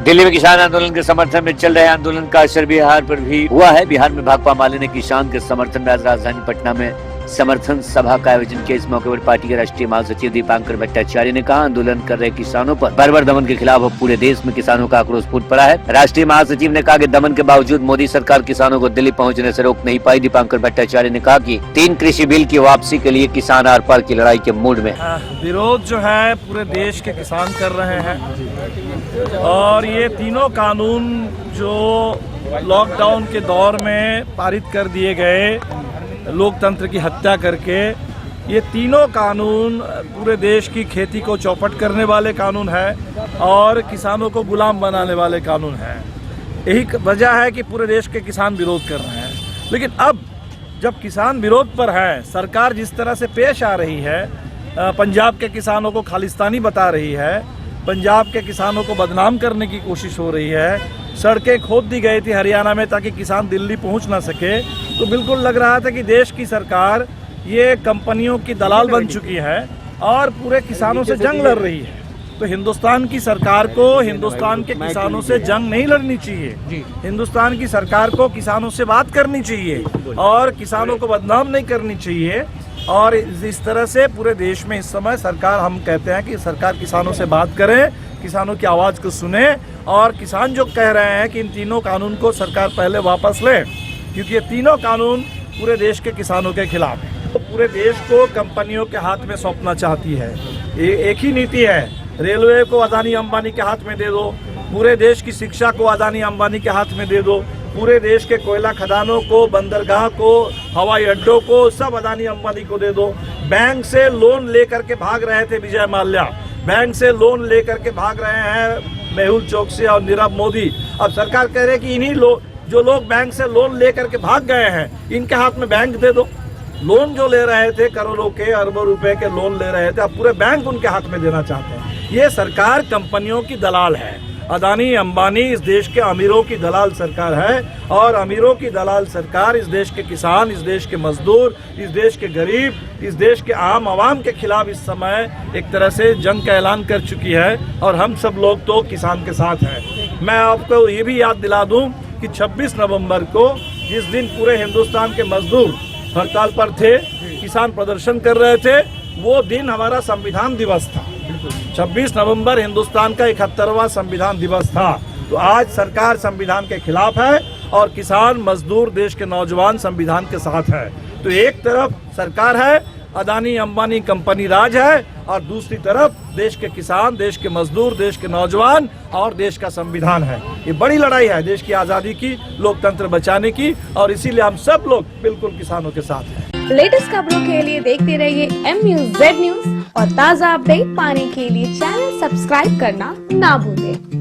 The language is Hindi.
दिल्ली में किसान आंदोलन के समर्थन में चल रहे आंदोलन का असर बिहार पर भी हुआ है। बिहार में भाकपा माले ने किसान के समर्थन में आज राजधानी पटना में समर्थन सभा का आयोजन किया। इस मौके पर पार्टी के राष्ट्रीय महासचिव दीपांकर भट्टाचार्य ने कहा, आंदोलन कर रहे किसानों पर बर्बर दमन के खिलाफ अब पूरे देश में किसानों का आक्रोश फूट पड़ा है। राष्ट्रीय महासचिव ने कहा कि दमन के बावजूद मोदी सरकार किसानों को दिल्ली पहुंचने से रोक नहीं पाई। दीपांकर भट्टाचार्य ने कहा कि 3 कृषि बिल की वापसी के लिए किसान आर पार की लड़ाई के मूड में। विरोध जो है पूरे देश के किसान कर रहे हैं और ये तीनों कानून जो लॉकडाउन के दौर में पारित कर दिए गए, लोकतंत्र की हत्या करके, ये तीनों कानून पूरे देश की खेती को चौपट करने वाले कानून है और किसानों को गुलाम बनाने वाले कानून है। यही वजह है कि पूरे देश के किसान विरोध कर रहे हैं। लेकिन अब जब किसान विरोध पर है, सरकार जिस तरह से पेश आ रही है, पंजाब के किसानों को खालिस्तानी बता रही है, पंजाब के किसानों को बदनाम करने की कोशिश हो रही है, सड़कें खोद दी गई थी हरियाणा में ताकि किसान दिल्ली पहुंच ना सके, तो बिल्कुल लग रहा था कि देश की सरकार ये कंपनियों की दलाल बन चुकी है और पूरे किसानों से जंग लड़ रही है। तो हिंदुस्तान की सरकार को हिंदुस्तान के किसानों से जंग नहीं लड़नी चाहिए। हिंदुस्तान की सरकार को किसानों से बात करनी चाहिए और किसानों को बदनाम नहीं करनी चाहिए। और इस तरह से पूरे देश में इस समय सरकार, हम कहते हैं कि सरकार किसानों से बात करे, किसानों की आवाज़ को सुने और किसान जो कह रहे हैं कि इन तीनों कानून को सरकार पहले वापस ले, क्योंकि ये तीनों कानून पूरे देश के किसानों के खिलाफ है। तो पूरे देश को कंपनियों के हाथ में सौंपना चाहती है। एक ही नीति है, रेलवे को अदानी अंबानी के हाथ में दे दो, पूरे देश की शिक्षा को अदानी अंबानी के हाथ में दे दो, पूरे देश के कोयला खदानों को, बंदरगाह को, हवाई अड्डों को सब अदानी अंबानी को दे दो। बैंक से लोन लेकर के भाग रहे थे विजय माल्या, बैंक से लोन लेकर के भाग रहे हैं मेहुल चोकसी और नीरव मोदी। अब सरकार कह रही है कि इन्हीं जो लोग बैंक से लोन लेकर के भाग गए हैं, इनके हाथ में बैंक दे दो। लोन जो ले रहे थे, करोड़ों के, अरबों रुपए के लोन ले रहे थे, अब पूरे बैंक उनके हाथ में देना चाहते हैं। ये सरकार कंपनियों की दलाल है। अदानी अंबानी इस देश के अमीरों की दलाल सरकार है और अमीरों की दलाल सरकार इस देश के किसान, इस देश के मजदूर, इस देश के गरीब, इस देश के आम आवाम के खिलाफ इस समय एक तरह से जंग का ऐलान कर चुकी है और हम सब लोग तो किसान के साथ हैं। मैं आपको ये भी याद दिला दूं कि 26 नवंबर को जिस दिन पूरे हिंदुस्तान के मजदूर हड़ताल पर थे, किसान प्रदर्शन कर रहे थे, वो दिन हमारा संविधान दिवस था। 26 नवंबर हिंदुस्तान का 71वां संविधान दिवस था। तो आज सरकार संविधान के खिलाफ है और किसान, मजदूर, देश के नौजवान संविधान के साथ है। तो एक तरफ सरकार है, अदानी अंबानी कंपनी राज है, और दूसरी तरफ देश के किसान, देश के मजदूर, देश के नौजवान और देश का संविधान है। ये बड़ी लड़ाई है देश की आज़ादी की, लोकतंत्र बचाने की, और इसीलिए हम सब लोग बिल्कुल किसानों के साथ हैं। लेटेस्ट खबरों के लिए देखते रहिए MUZ न्यूज और ताज़ा अपडेट पाने के लिए चैनल सब्सक्राइब करना ना भूलें।